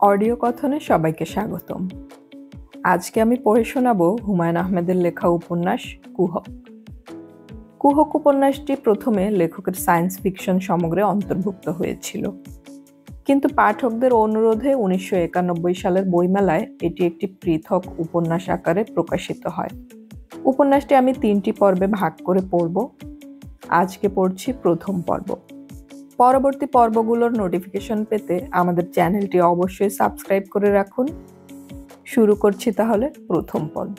Audio কথনে সবাইকে স্বাগতম। আজকে আমি পড়ে শোনাবো হুমায়ুন আহমেদের লেখা উপন্যাস কুহক। কুহক উপন্যাসটি প্রথমে লেখকের সায়েন্স ফিকশন সমগ্রে অন্তর্ভুক্ত হয়েছিল, কিন্তু পাঠকদের অনুরোধে 1991 সালের বইমেলায় এটি একটি পৃথক উপন্যাস আকারে প্রকাশিত হয়। উপন্যাসটি আমি 3টি পর্বে ভাগ করে পড়ব। আজকে পড়ছি প্রথম পর্ব। পরবর্তী পর্বগুলোর নোটিফিকেশন পেতে আমাদের চ্যানেলটি অবশ্যই সাবস্ক্রাইব করে রাখুন। শুরু করছি তাহলে প্রথম পর্ব।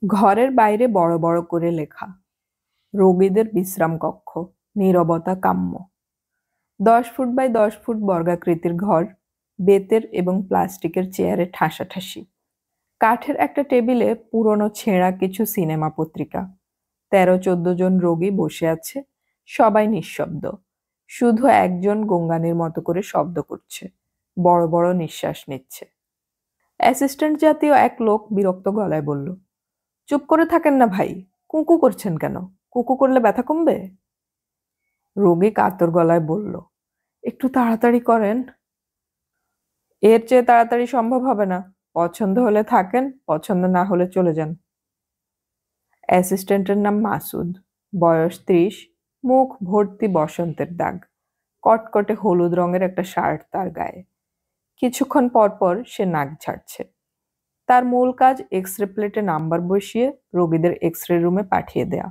ঘরের বাইরে বড় বড় করে লেখা, রোগীদের বিশ্রাম কক্ষ, নীরবতা কাম্য। 10 ফুট বাই 10 ফুট বর্গাকৃতির ঘর, বেতের এবং প্লাস্টিকের চেয়ারে ঠাসাঠাসি। কাঠের একটা টেবিলে পুরনো ছেঁড়া কিছু সিনেমা পত্রিকা। 13-14 জন রোগী বসে আছে, সবাই নিঃশব্দ। শুধু একজন গঙ্গানির মতো করে শব্দ করছে, বড় বড় নিঃশ্বাস নিচ্ছে। অ্যাসিস্ট্যান্ট জাতীয় এক লোক বিরক্ত গলায় বলল, চুপ করে থাকেন না ভাই, কুকু করছেন কেন? কুকু করলে ব্যথা কমবে? রোগী কাতর গলায় বলল, একটু তাড়াতাড়ি করেন। এর চেয়ে তাড়াতাড়ি সম্ভব হবে না। পছন্দ হলে থাকেন, পছন্দ না হলে চলে যান। অ্যাসিস্ট্যান্টের নাম মাসুদ, বয়স 30, মুখ ভর্তি বসন্তের দাগ, কটকটে হলুদ রঙের একটা শার্ট তার গায়ে। কিছুক্ষণ পর পর সে নাক ঝাড়ছে। তার মূল কাজ এক্স-রে প্লেটে নাম্বার বসিয়ে রোগীদের এক্স-রে রুমে পাঠিয়ে দেয়া।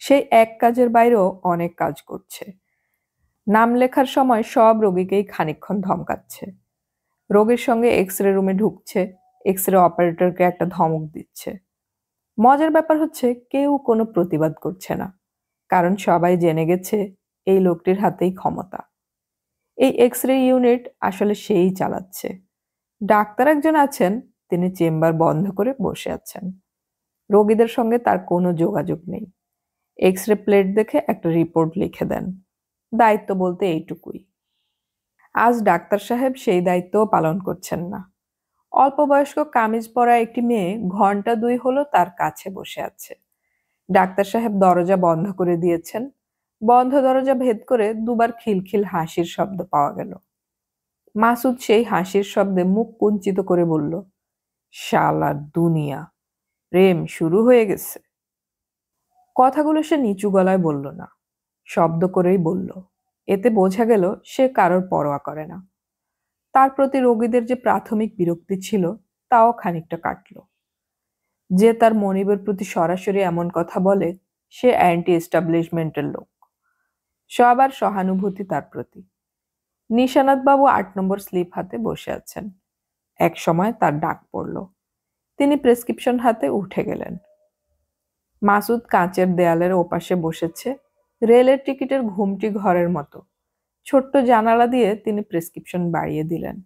সেই এক কাজের বাইরেও অনেক কাজ করছে। নাম লেখার সময় সব রোগীকেই খানিকক্ষণ ধমকাচ্ছে। রোগীর সঙ্গে এক্স-রে রুমে ঢুকছে, এক্স-রে অপারেটরকে একটা ধমক দিচ্ছে। মজার ব্যাপার হচ্ছে কেউ কোনো প্রতিবাদ করছে না, কারণ সবাই জেনে গেছে এই লোকটির হাতেই ক্ষমতা। এই এক্স-রে ইউনিট আসলে সেই চালাচ্ছে। ডাক্তার একজন আছেন, তিনি চেম্বার বন্ধ করে বসে আছেন। রোগীদের সঙ্গে তার কোনো যোগাযোগ নেই। এক্স-রে প্লেট দেখে একটা রিপোর্ট লিখে দেন। দায়িত্ব বলতে এইটুকুই। আজ ডাক্তার সাহেব সেই দায়িত্বও পালন করছেন না। অল্প বয়স্ক কামিজ পরা একটি মেয়ে ঘন্টা 2 হলো তার কাছে বসে আছে। ডাক্তার সাহেব দরজা বন্ধ করে দিয়েছেন। বন্ধ দরজা ভেদ করে দুবার খিলখিল হাসির শব্দ পাওয়া গেল। মাসুদ সেই হাসির শব্দে মুখ কুঞ্চিত করে বলল, শালার দুনিয়া, প্রেম শুরু হয়ে গেছে। কথাগুলো সে নিচু গলায় বলল না, শব্দ করেই বলল। এতে বোঝা গেল সে কারোর পরোয়া করে না। তার প্রতি রোগীদের যে প্রাথমিক বিরক্তি ছিল তাও খানিকটা কাটল। যে তার মনিবের প্রতি সরাসরি এমন কথা বলে সে অ্যান্টি এস্টাবলিশমেন্টের লোক। সবার সহানুভূতি তার প্রতি। নিশানাথ বাবু 8 নম্বর স্লিপ হাতে বসে আছেন। এক সময় তার ডাক পড়ল। তিনি প্রেসক্রিপশন হাতে উঠে গেলেন। মাসুদ কাঁচের দেয়ালের ওপাশে বসেছে, রেলের টিকিটের ঘুমটি ঘরের মতো। ছোট্ট জানালা দিয়ে তিনি প্রেসক্রিপশন বাড়িয়ে দিলেন।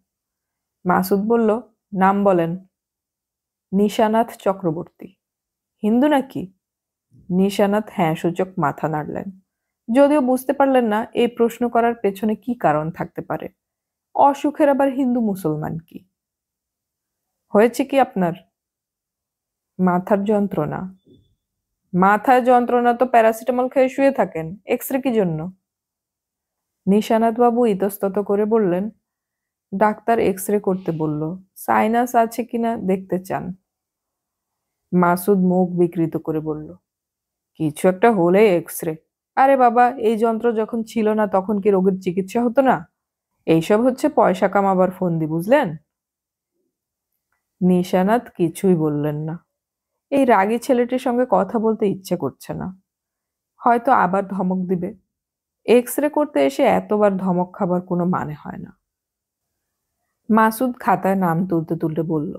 মাসুদ বলল, নাম বলেন। নিশানাথ চক্রবর্তী। হিন্দু নাকি? নিশানাথ হ্যাঁ সূচক মাথা নাড়লেন, যদিও বুঝতে পারলেন না এই প্রশ্ন করার পেছনে কি কারণ থাকতে পারে। অসুখের আবার হিন্দু মুসলমান কি? হয়েছে কি আপনার? মাথার যন্ত্রণা। মাথায় যন্ত্রণা তো প্যারাসিটামল খেয়ে শুয়ে থাকেন, এক্স-রে কি জন্য? নিশানাথ বাবু ইতস্তত করে বললেন, ডাক্তার এক্স-রে করতে বলল, সাইনাস আছে কিনা দেখতে চান। মাসুদ মুখ বিকৃত করে বলল, কিছু একটা হলে এক্স-রে? আরে বাবা, এই যন্ত্র যখন ছিল না তখন কি রোগের চিকিৎসা হতো না? এইসব হচ্ছে পয়সা কামাবার ফন্দি, বুঝলেন? নিশানাথ কিছুই বললেন না। এই রাগী ছেলেটির সঙ্গে কথা বলতে ইচ্ছে করছে না। হয়তো আবার ধমক দিবে। এক্স-রে করতে এসে এতবার ধমক খাবার কোনো মানে হয় না। মাসুদ খাতায় নাম তুলতে তুলতে বলল,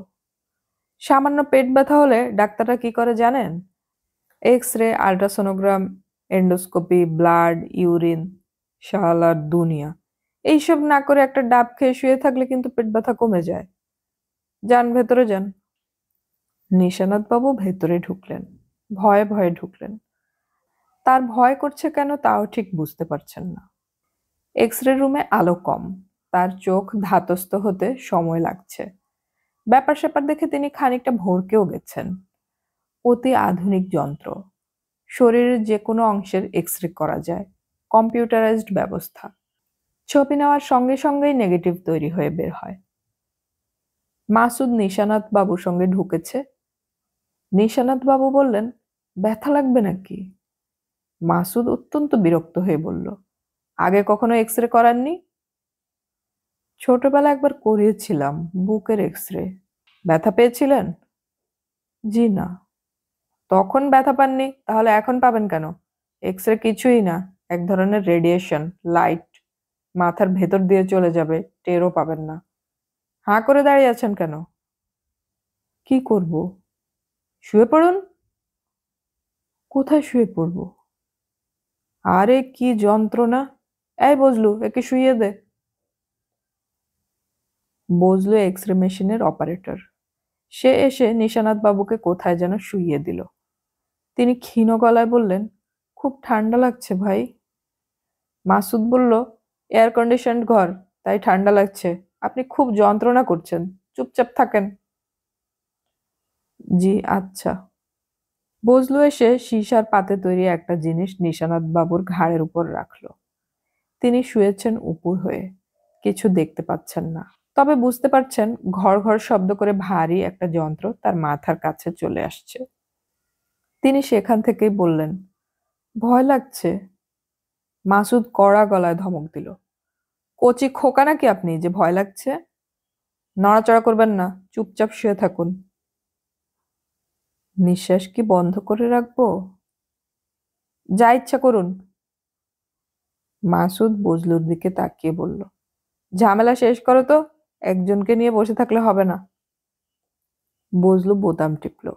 সামান্য পেট ব্যথা হলে ডাক্তাররা কি করে জানেন? X-ray, ultrasonogram, endoscopy, blood, urine. শালার দুনিয়া, এইসব না করে একটা ডাব খেয়ে শুয়ে থাকলে কিন্তু পেট ব্যথা কমে যায়। যান ভেতরে যান। নিশানাথ বাবু ভেতরে ঢুকলেন, ভয়ে ভয়ে ঢুকলেন। তার ভয় করছে কেন তাও ঠিক বুঝতে পারছেন না। এক্স-রে রুমে আলো কম, তার চোখ ধাতস্থ হতে সময় লাগছে। ব্যাপার স্যাপার দেখে তিনি খানিকটা ভড়কেও গেছেন। অতি আধুনিক যন্ত্র, শরীরের যে কোনো অংশের এক্স-রে করা যায়, কম্পিউটারাইজড ব্যবস্থা। ছবি নেওয়ার সঙ্গে সঙ্গেই নেগেটিভ তৈরি হয়ে বের হয়। মাসুদ নিশানাত বাবুর সঙ্গে ঢুকেছে। নিশানাত বাবু বললেন, ব্যথা লাগবে নাকি? মাসুদ অত্যন্ত বিরক্ত হয়ে বলল, আগে কখনো এক্স-রে করাননি? ছোটবেলা একবার করিয়েছিলাম, বুকের এক্স-রে। ব্যথা পেয়েছিলেন? জি না। তখন ব্যথা পাননি, তাহলে এখন পাবেন কেন? এক্স-রে কিছুই না, এক ধরনের রেডিয়েশন, লাইট মাথার ভেতর দিয়ে চলে যাবে, টেরও পাবেন না। হাঁ করে দাঁড়িয়ে আছেন কেন? কি করব? শুয়ে পড়ুন। কোথায় শুয়ে পড়ব? আরে কি যন্ত্রণা! এই বজলু, একে শুইয়ে দে। বজলু এক্স-রে মেশিনের অপারেটর। সে এসে নিশানাত বাবুকে কোথায় যেন শুইয়ে দিল। তিনি ক্ষীণ গলায় বললেন, খুব ঠান্ডা লাগছে ভাই। মাসুদ বলল, এয়ার কন্ডিশনড ঘর, তাই ঠান্ডা লাগছে। আপনি খুব যন্ত্রণা করছেন, চুপচাপ থাকেন। জি আচ্ছা। বজলু এসে সীসার পাতে তৈরি একটা জিনিস নিশানাত বাবুর ঘাড়ের উপর রাখল। তিনি শুয়েছেন উপুর হয়ে, কিছু দেখতে পাচ্ছেন না, তবে বুঝতে পারছেন ঘর ঘর শব্দ করে ভারী একটা যন্ত্র তার মাথার কাছে চলে আসছে। তিনি সেখান থেকেই বললেন, ভয় লাগছে। মাসুদ কড়া গলায় ধমক দিল, কচি খোকা নাকি আপনি যে ভয় লাগছে? নড়াচড়া করবেন না, চুপচাপ শুয়ে থাকুন। নিঃশ্বাস কি বন্ধ করে রাখবো? যা ইচ্ছা করুন। মাসুদ বজলুর দিকে তাকিয়ে বলল, ঝামেলা শেষ করো তো, একজনকে নিয়ে বসে থাকলে হবে না। বজলু বোতাম টিপল।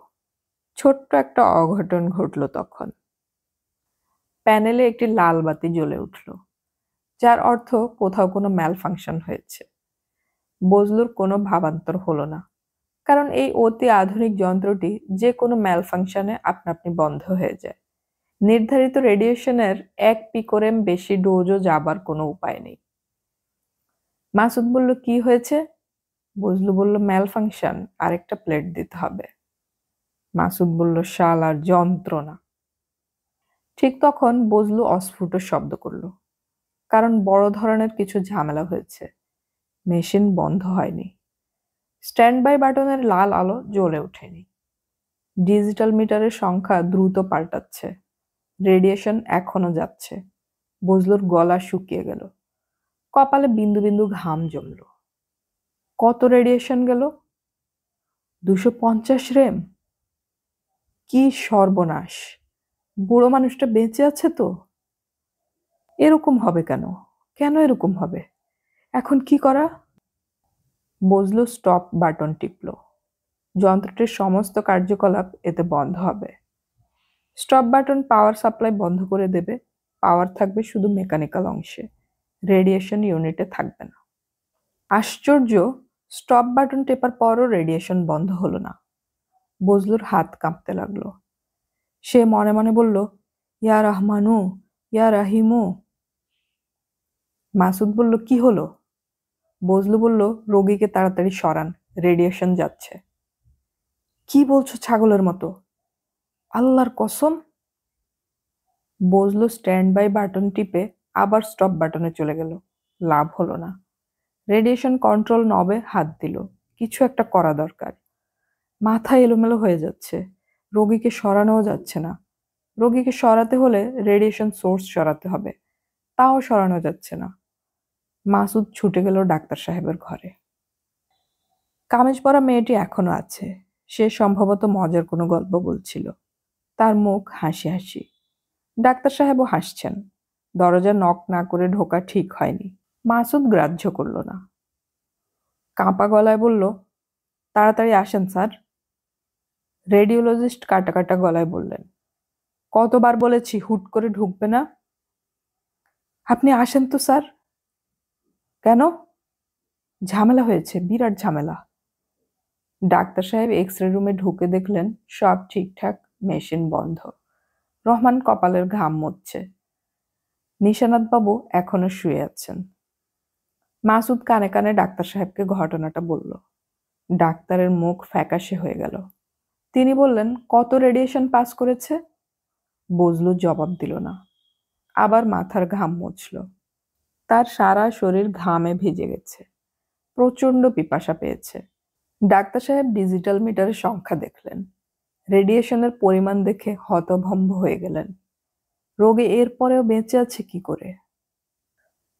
ছোট্ট একটা অঘটন ঘটল তখন। প্যানেলে একটি লাল বাতি জ্বলে উঠল, যার অর্থ কোথাও কোনো ম্যালফাংশন হয়েছে। বজলুর কোনো ভাবান্তর হলো না, কারণ এই অতি আধুনিক যন্ত্রটি যে কোনো ম্যালফাংশনে আপনা আপনি বন্ধ হয়ে যায়। নির্ধারিত রেডিয়েশনের 1 পিকোরেম বেশি ডোজও যাবার কোনো উপায় নেই। মাসুদ বলল, কি হয়েছে? বজলু বলল, ম্যালফাংশন, আরেকটা প্লেট দিতে হবে। মাসুদ বলল, শালার যন্ত্রণা। ঠিক তখন বজলু অস্ফুট শব্দ করল, কারণ বড় ধরনের কিছু ঝামেলা হয়েছে। মেশিন বন্ধ হয়নি। স্ট্যান্ড বাই বাটনের লাল আলো জ্বলে ওঠেনি। ডিজিটাল মিটারের সংখ্যা দ্রুত পাল্টাচ্ছে। রেডিয়েশন এখনো যাচ্ছে। বজলুর গলা শুকিয়ে গেল, কপালে বিন্দু বিন্দু ঘাম জমল। কত রেডিয়েশন গেল? 250 রেম। কি সর্বনাশ! বুড়ো মানুষটা বেঁচে আছে তো? এরকম হবে কেন? কেন এরকম হবে? এখন কি করা? Bazlu stop button টিপল। যন্ত্রটির সমস্ত কার্যকলাপ এতে বন্ধ হবে। স্টপ বাটন পাওয়ার সাপ্লাই বন্ধ করে দেবে। পাওয়ার থাকবে শুধু মেকানিক্যাল অংশে, রেডিয়েশন ইউনিটে থাকবে না। আশ্চর্য, স্টপ বাটন টেপার পরও রেডিয়েশন বন্ধ হলো না। বজলুর হাত কাঁপতে লাগলো। সে মনে মনে বলল, ইয়া রহমানু, ইয়া রাহিমু। মাসুদ বলল, কি হলো? বজলু বলল, রোগীকে তাড়াতাড়ি সরান, রেডিয়েশন যাচ্ছে। কি বলছো ছাগলের মতো? আল্লাহর কসম। বজলু স্ট্যান্ড বাই বাটন টিপে আবার স্টপ বাটনে চলে গেল। লাভ হলো না। রেডিয়েশন কন্ট্রোল নবে হাত দিল। কিছু একটা করা দরকার। মাথা এলোমেলো হয়ে যাচ্ছে। রোগীকে সরানোও যাচ্ছে না। রোগীকে সরাতে হলে রেডিয়েশন সোর্স সরাতে হবে, তাও সরানো যাচ্ছে না। মাসুদ ছুটে গেল ডাক্তার সাহেবের ঘরে। কামিজ পরা মেয়েটি এখনো আছে। সে সম্ভবত মজার কোনো গল্প বলছিল। তার মুখ হাসি হাসি। ডাক্তার সাহেবও হাসছেন। দরজা নক না করে ঢোকা ঠিক হয়নি। মাসুদ গ্রাহ্য করল না। কাঁপা গলায় বলল, তাড়াতাড়ি আসেন স্যার। রেডিওলজিস্ট কাটা কাটা গলায় বললেন, কতবার বলেছি হুট করে ঢুকবে না? আপনি আসেন তো স্যার। কেন? ঝামেলা হয়েছে, বিরাট ঝামেলা। ডাক্তার সাহেব এক্স-রে রুমে ঢুকে দেখলেন সব ঠিকঠাক, মেশিন বন্ধ। রহমান কপালের ঘাম মুছছে। নিশানাত বাবু এখনো শুয়ে আছেন। মাসুদ কানে কানে ডাক্তার সাহেবকে ঘটনাটা বলল। ডাক্তারের মুখ ফ্যাকাশে হয়ে গেল। তিনি বললেন, কত রেডিয়েশন পাস করেছে? বজলু জবাব দিল না, আবার মাথার ঘাম মুছল। তার সারা শরীর ঘামে ভিজে গেছে, প্রচন্ড পিপাসা পেয়েছে। ডাক্তার সাহেব ডিজিটাল মিটারের সংখ্যা দেখলেন, রেডিয়েশনের পরিমাণ দেখে হতভম্ব হয়ে গেলেন। রোগী এরপরেও বেঁচে আছে কি করে?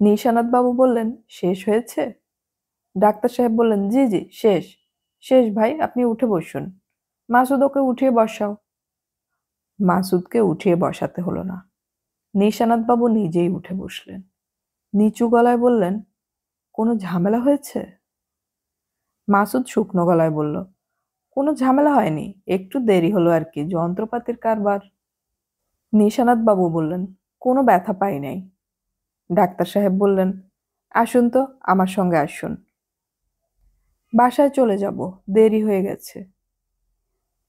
নিশানাথ বাবু বললেন, শেষ হয়েছে? ডাক্তার সাহেব বললেন, জি জি শেষ। শেষ ভাই, আপনি উঠে বসুন। মাসুদ, ওকে উঠিয়ে বসাও। মাসুদকে উঠিয়ে বসাতে হলো না, নিশানাথ বাবু নিজেই উঠে বসলেন। নিচু গলায় বললেন, কোনো ঝামেলা হয়েছে? মাসুদ শুকনো গলায় বলল, কোনো ঝামেলা হয়নি, একটু দেরি হলো আর কি, যন্ত্রপাতির কারবার। নিশানাথ বাবু বললেন, কোনো ব্যথা পাই নাই। ডাক্তার সাহেব বললেন, আসুন তো, আমার সঙ্গে আসুন। বাসায় চলে যাব, দেরি হয়ে গেছে।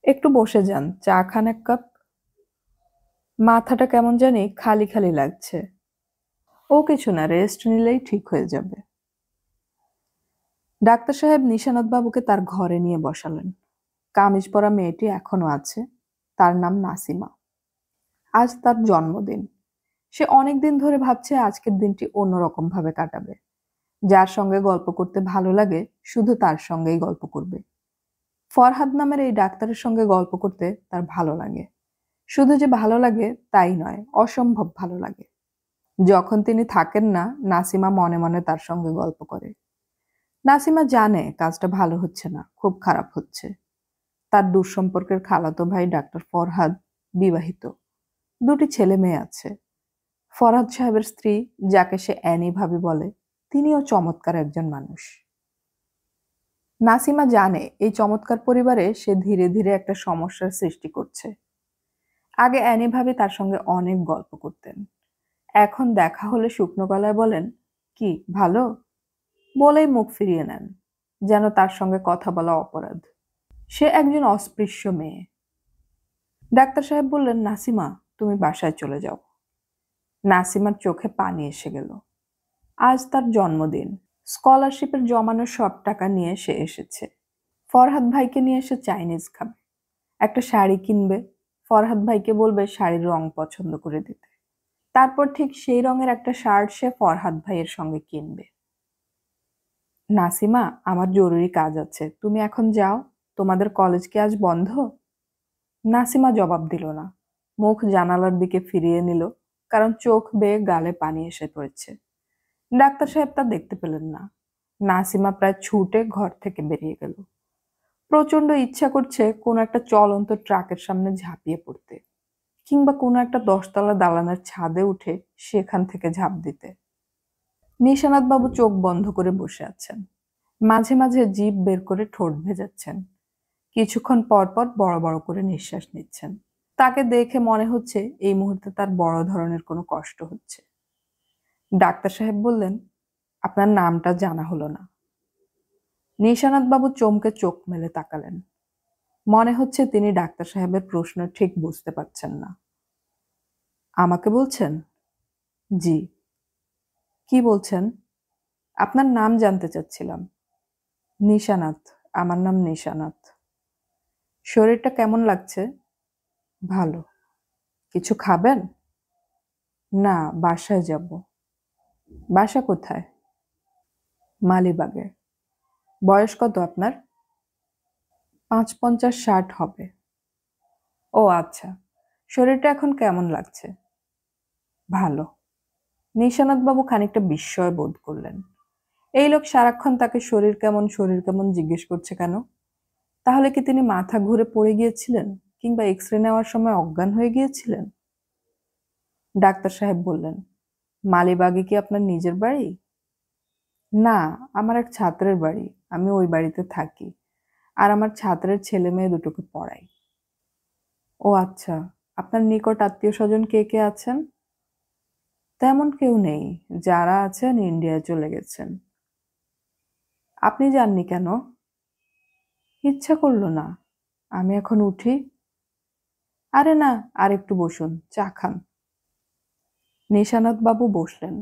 একটু বসে যান, চা খান এক কাপ। মাথাটা কেমন জানি খালি খালি লাগছে। ও কিছু না, রেস্ট নিলেই ঠিক হয়ে যাবে। ডাক্তার সাহেব নিশানাথ বাবুকে তার ঘরে নিয়ে বসালেন। কামিজ পরা মেয়েটি এখনো আছে, তার নাম নাসিমা। আজ তার জন্মদিন। সে অনেকদিন ধরে ভাবছে আজকের দিনটি অন্যরকম ভাবে কাটাবে। যার সঙ্গে গল্প করতে ভালো লাগে শুধু তার সঙ্গেই গল্প করবে। ফরহাদ নামের এই ডাক্তারের সঙ্গে গল্প করতে তার ভালো লাগে। শুধু যে ভালো লাগে তাই নয়, অসম্ভব ভালো লাগে। যখন তিনি থাকেন না, নাসিমা মনে মনে তার সঙ্গে গল্প করে। নাসিমা জানে কাজটা ভালো হচ্ছে না, খুব খারাপ হচ্ছে। তার দূরসম্পর্কের খালাতো ভাই ডাক্তার ফরহাদ বিবাহিত, দুটি ছেলে মেয়ে আছে। ফরহাদ সাহেবের স্ত্রী, যাকে সে অ্যানি ভাবি বলে, তিনিও চমৎকার একজন মানুষ। নাসিমা জানে এই চমৎকার পরিবারে সে ধীরে ধীরে একটা সমস্যার সৃষ্টি করছে। আগে অ্যানি ভাবি তার সঙ্গে অনেক গল্প করতেন, এখন দেখা হলে শুকনো গলায় বলেন, কি ভালো, বলেই মুখ ফিরিয়ে নেন, যেন তার সঙ্গে কথা বলা অপরাধ। সে একজন অস্পৃশ্য মেয়ে। ডাক্তার সাহেব বললেন, নাসিমা, তুমি বাসায় চলে যাও। নাসিমার চোখে পানি এসে গেল। আজ তার জন্মদিন। স্কলারশিপের জমানো সব টাকা নিয়ে সে এসেছে। ফরহাদ ভাইকে নিয়ে এসে চাইনিজ খাবে, একটা শাড়ি কিনবে, ফরহাদ ভাইকে বলবে শাড়ির রং পছন্দ করে দিতে। তারপর ঠিক সেই রঙের একটা শার্ট সে ফরহাদ ভাইয়ের সঙ্গে কিনবে। নাসিমা, আমার জরুরি কাজ আছে, তুমি এখন যাও। তোমাদের কলেজ কি আজ বন্ধ? নাসিমা জবাব দিল না, মুখ জানালার দিকে ফিরিয়ে নিল, কারণ চোখ বেয়ে গালে পানি এসে পড়েছে। ডাক্তার সাহেব তা দেখতে পেলেন না। নাসিমা প্রায় ছুটে ঘর থেকে বেরিয়ে গেল। প্রচন্ড ইচ্ছা করছে কোনো একটা চলন্ত ট্রাকের সামনে ঝাঁপিয়ে পড়তে, কিংবা কোনো একটা 10 তলা দালানের ছাদে উঠে সেখান থেকে ঝাঁপ দিতে। নিশানাথ বাবু চোখ বন্ধ করে বসে আছেন, মাঝে মাঝে জিভ বের করে ঠোঁট ভেজাচ্ছেন, কিছুক্ষণ পর পর বড় বড় করে নিঃশ্বাস নিচ্ছেন। তাকে দেখে মনে হচ্ছে এই মুহূর্তে তার বড় ধরনের কোনো কষ্ট হচ্ছে। ডাক্তার সাহেব বললেন, আপনার নামটা জানা হলো না। নিশানাথ বাবু চমকে চোখ মেলে তাকালেন। মনে হচ্ছে তিনি ডাক্তার সাহেবের প্রশ্ন ঠিক বুঝতে পারছেন না। আমাকে বলছেন? জি। কি বলছেন? আপনার নাম জানতে চাচ্ছিলাম। নিশানাথ, আমার নাম নিশানাথ। শরীরটা কেমন লাগছে? ভালো। কিছু খাবেন? না, বাসায় যাব। বাসা কোথায়? মালিবাগে। বয়স কত আপনার? 55-60 হবে। ও আচ্ছা, শরীরটা এখন কেমন লাগছে? ভালো। নিশানাথ বাবু খানিকটা বিস্ময় বোধ করলেন। এই লোক সারাক্ষণ তাকে শরীর কেমন জিজ্ঞেস করছে কেন? তাহলে কি তিনি মাথা ঘুরে পড়ে গিয়েছিলেন, কিংবা এক্সরে নেওয়ার সময় অজ্ঞান হয়ে গিয়েছিলেন? ডাক্তার সাহেব বললেন, মালিবাগে কি আপনার নিজের বাড়ি? না, আমার এক ছাত্রের বাড়ি, আমি ওই বাড়িতে থাকি, আর আমার ছাত্রের ছেলে মেয়ে দুটোকে পড়াই। ও আচ্ছা, আপনার নিকট আত্মীয় স্বজন কে কে আছেন? তেমন কেউ নেই, যারা আছেন ইন্ডিয়ায় চলে গেছেন। আপনি যাননি কেন? ইচ্ছা করলো না। আমি এখন উঠি? আরে না, আর একটু বসুন, চা খান। নিশানাথ বাবু বসলেন।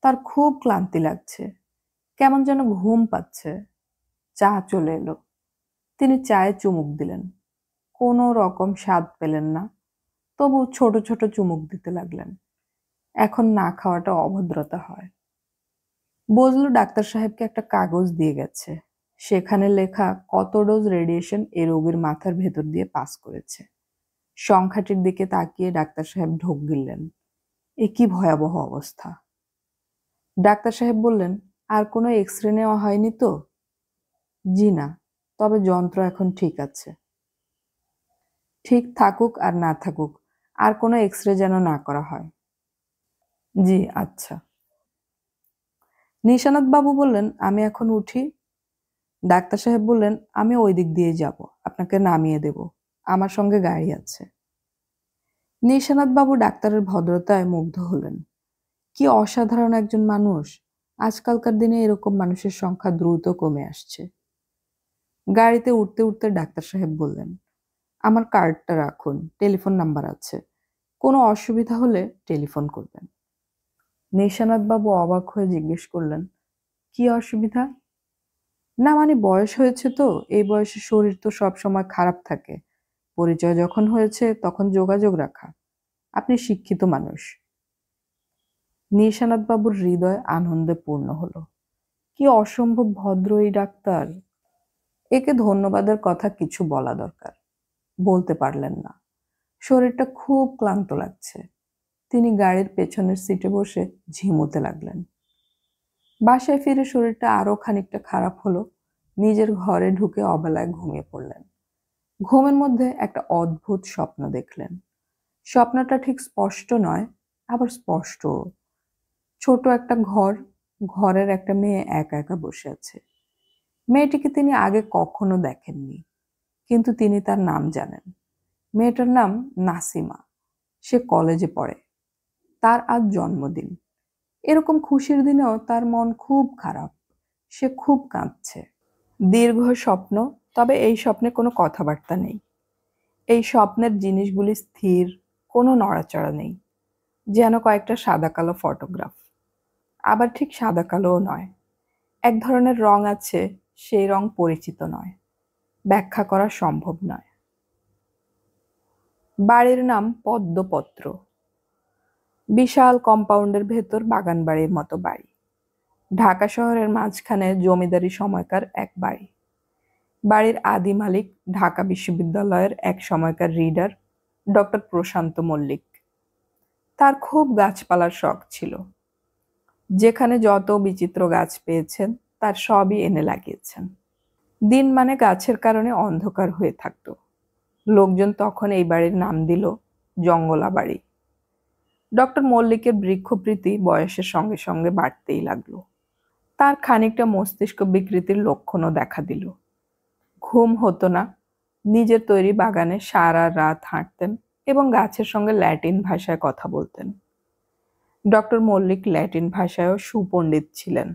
তার খুব ক্লান্তি লাগছে, কেমন যেন ঘুম পাচ্ছে। চা চলে এলো। তিনি চায়ে চুমুক দিলেন। কোনো রকম স্বাদ পেলেন না, তবু ছোট ছোট চুমুক দিতে লাগলেন। এখন না খাওয়াটা অভদ্রতা হয়। বজলু ডাক্তার সাহেবকে একটা কাগজ দিয়ে গেছে, সেখানে লেখা কত ডোজ রেডিয়েশন এ রোগীর মাথার ভেতর দিয়ে পাস করেছে। সংখ্যাটির দিকে তাকিয়ে ডাক্তার সাহেব ঢোক গিললেন। এ কি ভয়াবহ অবস্থা! ডাক্তার সাহেব বললেন, আর কোনো এক্স-রে নেওয়া হয়নি তো? জি না, তবে যন্ত্র এখন ঠিক আছে। ঠিক থাকুক আর না থাকুক, আর কোনো এক্স-রে যেন না করা হয়। জি আচ্ছা। নিশানাথ বাবু বললেন, আমি এখন উঠি? ডাক্তার সাহেব বললেন, আমি ওই দিক দিয়ে যাব, আপনাকে নামিয়ে দেব, আমার সঙ্গে গাড়ি আছে। নিশানাথ বাবু ডাক্তারের ভদ্রতায় মুগ্ধ হলেন। কি অসাধারণ একজন মানুষ! আজকালকার দিনে এরকম মানুষের সংখ্যা দ্রুত কমে আসছে। গাড়িতে উঠতে উঠতে ডাক্তার সাহেব বললেন, আমার কার্ডটা রাখুন, টেলিফোন নাম্বার আছে, কোনো অসুবিধা হলে টেলিফোন করবেন। নিশানাথ বাবু অবাক হয়ে জিজ্ঞেস করলেন, কি অসুবিধা? না মানে বয়স হয়েছে তো, এই বয়সে শরীর তো সব সময় খারাপ থাকে, পরিচয় যখন হয়েছে তখন যোগাযোগ রাখা। আপনি শিক্ষিত মানুষ। নিশানাথ বাবুর হৃদয় আনন্দে পূর্ণ হলো। কি অসম্ভব ভদ্র এই ডাক্তার! একে ধন্যবাদের কথা কিছু বলা দরকার, বলতে পারলেন না। শরীরটা খুব ক্লান্ত লাগছে। তিনি গাড়ির পেছনের সিটে বসে ঝিমোতে লাগলেন। বাসায় ফিরে শরীরটা আরো খানিকটা খারাপ হলো। নিজের ঘরে ঢুকে অবেলায় ঘুমিয়ে পড়লেন। ঘুমের মধ্যে একটা অদ্ভুত স্বপ্ন দেখলেন। স্বপ্নটা ঠিক স্পষ্ট নয়, আবার স্পষ্ট। ছোট একটা ঘর, ঘরের একটা মেয়ে একা একা বসে আছে। মেয়েটিকে তিনি আগে কখনো দেখেননি, কিন্তু তিনি তার নাম জানেন। মেয়েটার নাম নাসিমা। সে কলেজে পড়ে। তার আজ জন্মদিন। এরকম খুশির দিনেও তার মন খুব খারাপ। সে খুব কাঁদছে। দীর্ঘ স্বপ্ন, তবে এই স্বপ্নে কোনো কথাবার্তা নেই। এই স্বপ্নের জিনিসগুলি স্থির, কোনো নড়াচড়া নেই, যেন কয়েকটা সাদা কালো ফটোগ্রাফ। আবার ঠিক সাদা কালোও নয়, এক ধরনের রং আছে, সেই রং পরিচিত নয়, ব্যাখ্যা করা সম্ভব নয়। বাড়ির নাম পদ্মপত্র। বিশাল কম্পাউন্ডের ভেতর বাগান বাড়ির মতো বাড়ি। ঢাকা শহরের মাঝখানে জমিদারি সময়কার এক বাড়ি। বাড়ির আদি মালিক ঢাকা বিশ্ববিদ্যালয়ের এক সময়কার রিডার ডক্টর প্রশান্ত মল্লিক। তার খুব গাছপালার শখ ছিল। যেখানে যত বিচিত্র গাছ পেয়েছেন তার সবই এনে লাগিয়েছেন। দিন মানে গাছের কারণে অন্ধকার হয়ে থাকত। লোকজন তখন এই বাড়ির নাম দিল জঙ্গলা বাড়ি। ডক্টর মল্লিকের বৃক্ষপ্রীতি বয়সের সঙ্গে সঙ্গে বাড়তেই লাগলো। তার খানিকটা মস্তিষ্ক বিকৃতির লক্ষণও দেখা দিল। ঘুম হতো না। নিজের তৈরি বাগানে সারা রাত হাঁটতেন এবং গাছের সঙ্গে ল্যাটিন ভাষায় কথা বলতেন। ডক্টর মল্লিক ল্যাটিন ভাষায়ও সুপণ্ডিত ছিলেন।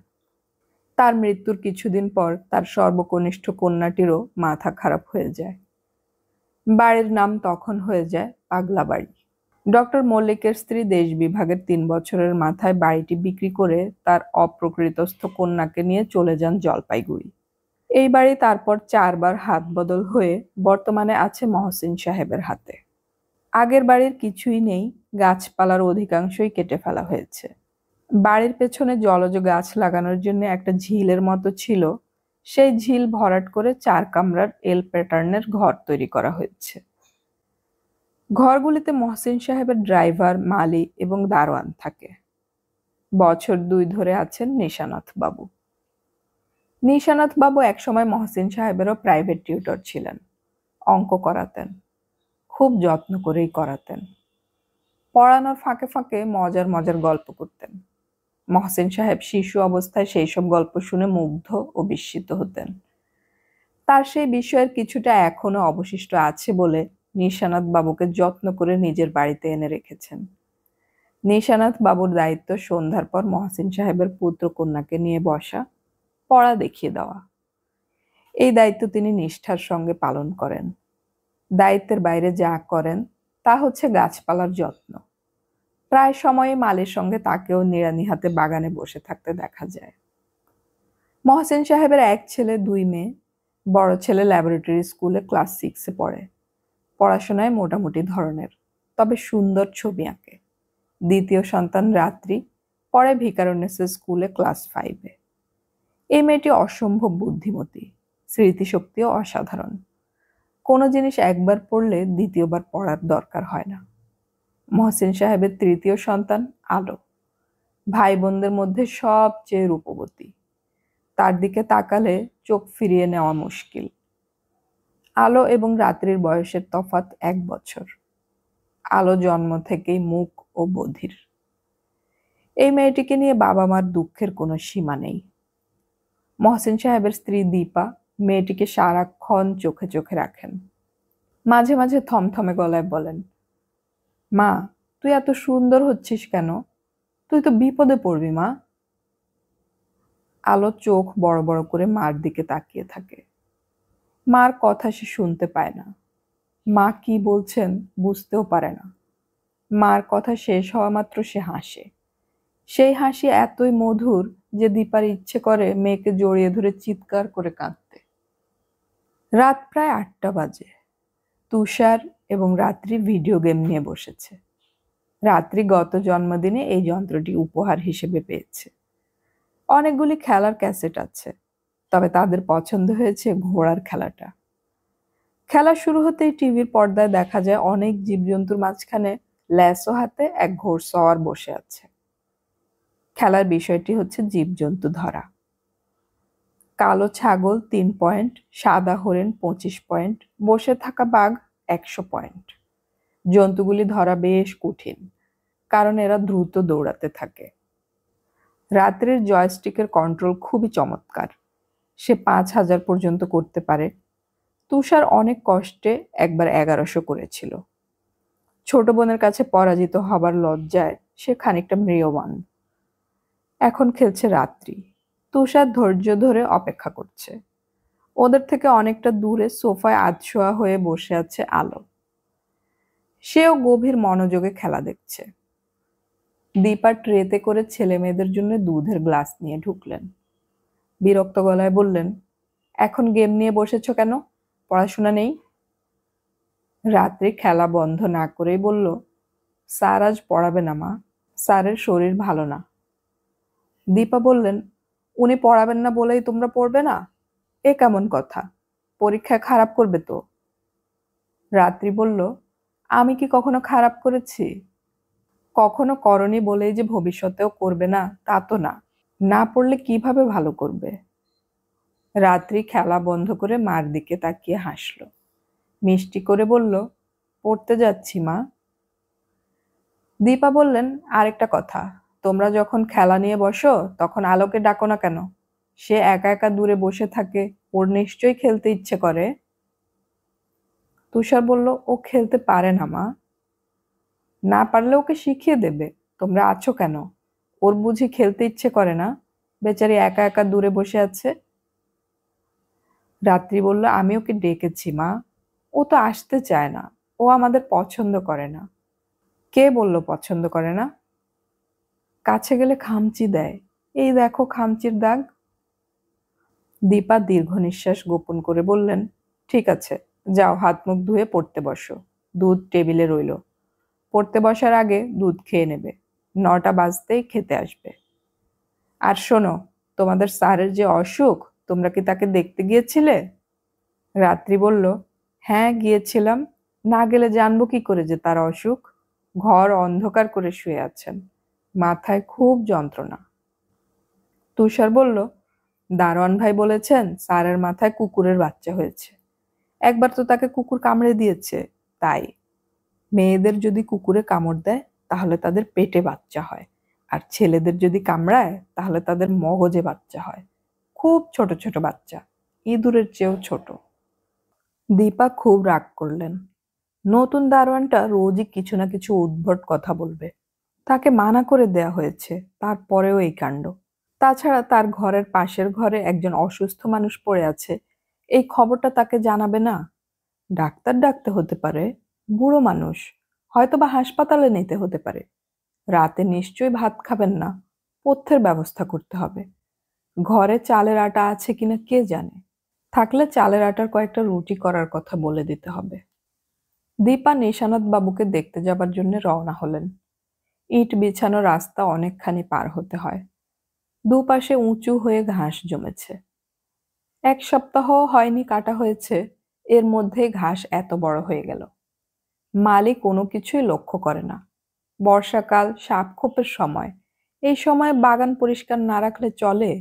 তার মৃত্যুর কিছুদিন পর তার সর্বকনিষ্ঠ কন্যাটিরও মাথা খারাপ হয়ে যায়। বাড়ির নাম তখন হয়ে যায় পাগলা বাড়ি। ডক্টর মল্লিকের স্ত্রী দেশ বিভাগের ৩ বছরের মাথায় বাড়িটি বিক্রি করে তার অপ্রকৃতস্থ কন্যাকে নিয়ে চলে যান জলপাইগুড়ি। এই বাড়ি তারপর ৪ বার হাত বদল হয়ে বর্তমানে আছে মহসিন সাহেবের হাতে। আগের বাড়ির কিছুই নেই, গাছপালার অধিকাংশই কেটে ফেলা হয়েছে। বাড়ির পেছনে জলজ গাছ লাগানোর জন্য একটা ঝিলের মতো ছিল, সেই ঝিল ভরাট করে ৪ কামরার এল প্যাটার্নের ঘর তৈরি করা হয়েছে। ঘরগুলিতে মহসিন সাহেবের ড্রাইভার, মালি এবং দারোয়ান থাকে। বছর ২ ধরে আছেন নিশানাথ বাবু। নিশানাথ বাবু একসময় মহসিন সাহেবেরও প্রাইভেট টিউটর ছিলেন। অঙ্ক করাতেন, খুব যত্ন করেই করাতেন। পড়ানোর ফাঁকে ফাঁকে মজার মজার গল্প করতেন। মহসিন সাহেব শিশু অবস্থায় সেই সব গল্প শুনে মুগ্ধ ও বিস্মিত হতেন। তার সেই বিষয়ের কিছুটা এখনো অবশিষ্ট আছে বলে নিশানাথ বাবুকে যত্ন করে নিজের বাড়িতে এনে রেখেছেন। নিশানাথ বাবুর দায়িত্ব সন্ধ্যার পর মহসিন সাহেবের পুত্র কন্যাকে নিয়ে বসা, পড়া দেখিয়ে দেওয়া। এই দায়িত্ব তিনি নিষ্ঠার সঙ্গে পালন করেন। দায়িত্বের বাইরে যা করেন তা হচ্ছে গাছপালার যত্ন। প্রায় সময়ই মালির সঙ্গে তাকেও নিড়ানিহাতে বাগানে বসে থাকতে দেখা যায়। মহসিন সাহেবের ১ ছেলে ২ মেয়ে। বড় ছেলে ল্যাবরেটরি স্কুলে ক্লাস 6-এ পড়ে। পড়াশোনায় মোটামুটি ধরনের। তবে সুন্দর ছবি আঁকে। দ্বিতীয় সন্তান রাত্রি, পড়ে ভিকারুননিসা স্কুলে ক্লাস 5-এ। এই মেয়েটি অসম্ভব বুদ্ধিমতী, স্মৃতিশক্তিও অসাধারণ। কোনো জিনিস একবার পড়লে দ্বিতীয়বার পড়ার দরকার হয় না। মহসিন সাহেবের তৃতীয় সন্তান আলো, ভাই বোনদের মধ্যে সবচেয়ে রূপবতী। তার দিকে তাকালে চোখ ফিরিয়ে নেওয়া মুশকিল। আলো এবং রাত্রির বয়সের তফাৎ 1 বছর। আলো জন্ম থেকেই মূক ও বধির। এই মেয়েটিকে নিয়ে বাবা মার দুঃখের কোনো সীমা নেই। মহসিন সাহেবের স্ত্রী দীপা মেয়েটিকে সারাক্ষণ চোখে চোখে রাখেন। মাঝে মাঝে থমথমে গলায় বলেন, মা, তুই এত সুন্দর হচ্ছিস কেন? তুই তো বিপদে পড়বি মা। আলো চোখ বড় বড় করে মার দিকে তাকিয়ে থাকে। মার কথা সে শুনতে পায় না। মা কি বলছেন বুঝতেও পারে না। মার কথা শেষ হওয়া মাত্র সে হাসে। সেই হাসি এতই মধুর যে দীপার ইচ্ছে করে মেয়েকে জড়িয়ে ধরে চিৎকার করে কাঁদতে। রাত প্রায় 8টা বাজে। তুষার এবং রাত্রি ভিডিও গেম নিয়ে বসেছে। রাত্রি গত জন্মদিনে এই যন্ত্রটি উপহার হিসেবে পেয়েছে। অনেকগুলি খেলার ক্যাসেট আছে, তবে তাদের পছন্দ হয়েছে ঘোড়ার খেলাটা। খেলা শুরু হতেই টিভির পর্দায় দেখা যায় অনেক জীবজন্তুর মাঝখানে ল্যাসো হাতে এক ঘোড়সওয়ার বসে আছে। খেলার বিষয়টি হচ্ছে জীবজন্তু ধরা। কালো ছাগল 3 পয়েন্ট, সাদা হরিণ 25 পয়েন্ট, বসে থাকা বাঘ 100 পয়েন্ট। জন্তুগুলি ধরা বেশ কঠিন, কারণ এরা দ্রুত দৌড়াতে থাকে। রাত্রির জয়স্টিকের কন্ট্রোল খুবই চমৎকার। সে 5000 পর্যন্ত করতে পারে। তুষার অনেক কষ্টে একবার 1100 করেছিল। ছোট বোনের কাছে পরাজিত হবার লজ্জায় সে খানিকটা ম্রিয়মাণ। এখন খেলছে রাত্রি। তুষার ধৈর্য ধরে অপেক্ষা করছে। ওদের থেকে অনেকটা দূরে সোফায় আধশোয়া হয়ে বসে আছে আলো। সেও গভীর মনোযোগে খেলা দেখছে। দীপা ট্রেতে করে ছেলে মেয়েদের জন্য দুধের গ্লাস নিয়ে ঢুকলেন। বিরক্ত গলায় বললেন, এখন গেম নিয়ে বসেছ কেন? পড়াশোনা নেই? রাত্রি খেলা বন্ধ না করেই বলল, স্যার আজ পড়াবে না মা, স্যারের শরীর ভালো না। দীপা বললেন, উনি পড়াবেন না বলেই তোমরা পড়বে না? এ কেমন কথা? পরীক্ষায় খারাপ করবে তো। রাত্রি বলল, আমি কি কখনো খারাপ করেছি? কখনো করনি বলেই যে ভবিষ্যতেও করবে না তা তো না। না পড়লে কিভাবে ভালো করবে? রাত্রি খেলা বন্ধ করে মার দিকে তাকিয়ে হাসল। মিষ্টি করে বলল, পড়তে যাচ্ছি মা। দীপা বললেন, আরেকটা কথা, তোমরা যখন খেলা নিয়ে বসো তখন আলোকে ডাকো না কেন? সে একা একা দূরে বসে থাকে, ওর নিশ্চয়ই খেলতে ইচ্ছে করে। তুষার বলল, ও খেলতে পারে না মা। না পারলে ওকে শিখিয়ে দেবে। তোমরা আছো কেন? ওর বুঝি খেলতে ইচ্ছে করে না? বেচারি একা একা দূরে বসে আছে। রাত্রি বলল, আমি ওকে ডেকেছি মা। ও তো আসতে চায় না। ও আমাদের পছন্দ করে না। কে বলল পছন্দ করে না? কাছে গেলে খামচি দেয়। এই দেখো খামচির দাগ। দীপা দীর্ঘ নিঃশ্বাস গোপন করে বললেন, ঠিক আছে, যাও হাত মুখ ধুয়ে পড়তে বসো। দুধ টেবিলে রইল। পড়তে বসার আগে দুধ খেয়ে নেবে। 9টা বাজতেই খেতে আসবে। আর শোনো, তোমাদের স্যারের যে অসুখ, তোমরা কি তাকে দেখতে গিয়েছিলে? রাত্রি বলল, হ্যাঁ গিয়েছিলাম। না গেলে জানবো কি করে যে তার অসুখ? ঘর অন্ধকার করে শুয়ে আছেন। মাথায় খুব যন্ত্রণা। তুষার বলল, দারোয়ান ভাই বলেছেন স্যারের মাথায় কুকুরের বাচ্চা হয়েছে। একবার তো তাকে কুকুর কামড়ে দিয়েছে। তাই মেয়েদের যদি কুকুরে কামড় দেয় তাহলে তাদের পেটে বাচ্চা হয়, আর ছেলেদের যদি কামড়ায় তাহলে তাদের মগজে বাচ্চা হয়। খুব ছোট ছোট বাচ্চা, ইঁদুরের চেয়েও ছোট। দীপা খুব রাগ করলেন। নতুন দারোয়ানটা রোজই কিছু না কিছু উদ্ভট কথা বলবে। তাকে মানা করে দেয়া হয়েছে, তারপরেও এই কাণ্ড। তাছাড়া তার ঘরের পাশের ঘরে একজন অসুস্থ মানুষ পড়ে আছে, এই খবরটা তাকে জানাবে না? ডাক্তার ডাকতে হতে পারে। বুড়ো মানুষ, হয়তো বা হাসপাতালে নিতে হতে পারে। রাতে নিশ্চয়ই ভাত খাবেন না, পথ্যের ব্যবস্থা করতে হবে। ঘরে চালের আটা আছে কিনা কে জানে। থাকলে চালের আটার কয়েকটা রুটি করার কথা বলে দিতে হবে। দীপা নিশানাথ বাবুকে দেখতে যাবার জন্য রওনা হলেন। ইট বিছানো রাস্তা অনেকখানি পার হতে হয়। দুপাশে উঁচু হয়ে ঘাস জমেছে। 1 সপ্তাহ হয়নি কাটা হয়েছে, এর মধ্যেই ঘাস এত বড় হয়ে গেল। মালি কোনো কিছুই লক্ষ্য করে না। বর্ষাকাল, সাপখোপের সময়, এই সময় বাগান পরিষ্কার না রাখলে চলে?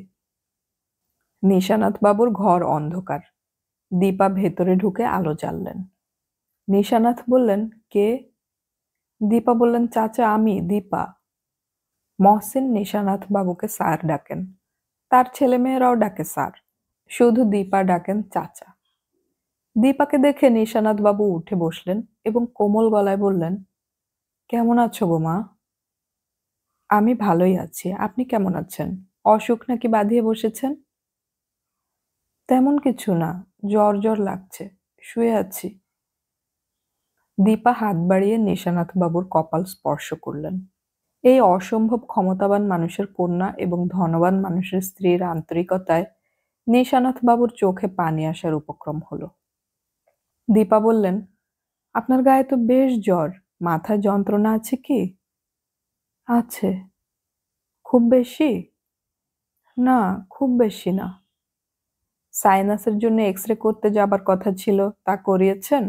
নিশানাথ বাবুর ঘর অন্ধকার। দীপা ভেতরে ঢুকে আলো জ্বাললেন। নিশানাথ বললেন, কে? দীপা বললেন, চাচা, আমি দীপা। মহসিন নিশানাথ বাবুকে স্যার ডাকেন। তার ছেলেমেয়েরাও ডাকে স্যার। শুধু দীপা ডাকেন চাচা। দীপাকে দেখে নিশানাথ বাবু উঠে বসলেন এবং কোমল গলায় বললেন, কেমন আছো গো মা? আমি ভালোই আছি, আপনি কেমন আছেন? অসুখ নাকি বাঁধিয়ে বসেছেন? তেমন কিছু না, জ্বর জ্বর লাগছে, শুয়ে আছি। দীপা হাত বাড়িয়ে নিশানাথ বাবুর কপাল স্পর্শ করলেন। এই অসম্ভব ক্ষমতাবান মানুষের কন্যা এবং ধনবান মানুষের স্ত্রীর আন্তরিকতায় নিশানাথ বাবুর চোখে পানি আসার উপক্রম হলো। দীপা বললেন, আপনার গায়ে তো বেশ জ্বর, মাথায় যন্ত্রণা আছে কি? আছে। খুব বেশি? না, খুব বেশি না। সাইনাসের জন্য এক্স-রে করতে যাবার কথা ছিল, তা করিয়েছেন?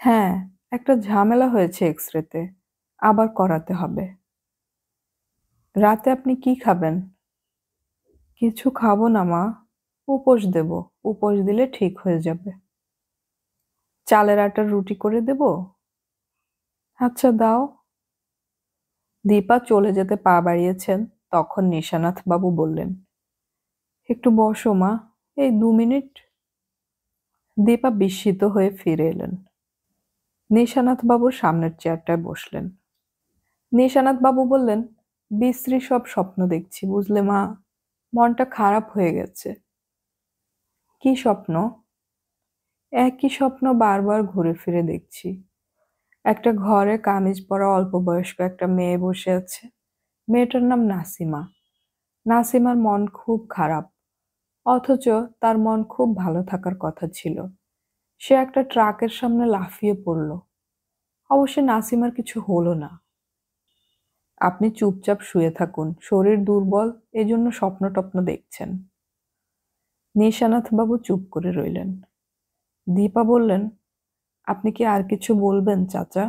হ্যাঁ, একটা ঝামেলা হয়েছে এক্স-রেতে, আবার করাতে হবে। রাতে আপনি কি খাবেন? কিছু খাবো না মা, উপোস দেব। উপোস দিলে ঠিক হয়ে যাবে। চালের আটার রুটি করে দেব? আচ্ছা, দাও। দীপা চলে যেতে পা বাড়িয়েছেন, তখন নিশানাথ বাবু বললেন, একটু বসো মা, এই 2 মিনিট। দীপা বিস্মিত হয়ে ফিরে এলেন। নিশানাথ বাবুর সামনের চেয়ারটায় বসলেন। নিশানাথ বাবু বললেন, বিশ্রী সব স্বপ্ন দেখছি, বুঝলে মা, মনটা খারাপ হয়ে গেছে। কি স্বপ্ন? একই স্বপ্ন বারবার ঘুরে ফিরে দেখছি। একটা ঘরে কামিজ পরা অল্প বয়স্ক একটা মেয়ে বসে আছে। মেয়েটার নাম নাসিমা। নাসিমার মন খুব খারাপ, অথচ তার মন খুব ভালো থাকার কথা ছিল। সে একটা ট্রাকের সামনে লাফিয়ে পড়ল। অবশ্য নাসিমার কিছু হলো না। আপনি চুপচাপ শুয়ে থাকুন, শরীর দুর্বল, এজন্য স্বপ্ন টপ্ন দেখছেন। নিশানাথ বাবু চুপ করে রইলেন। দীপা বললেন, আপনি কি আর কিছু বলবেন চাচা?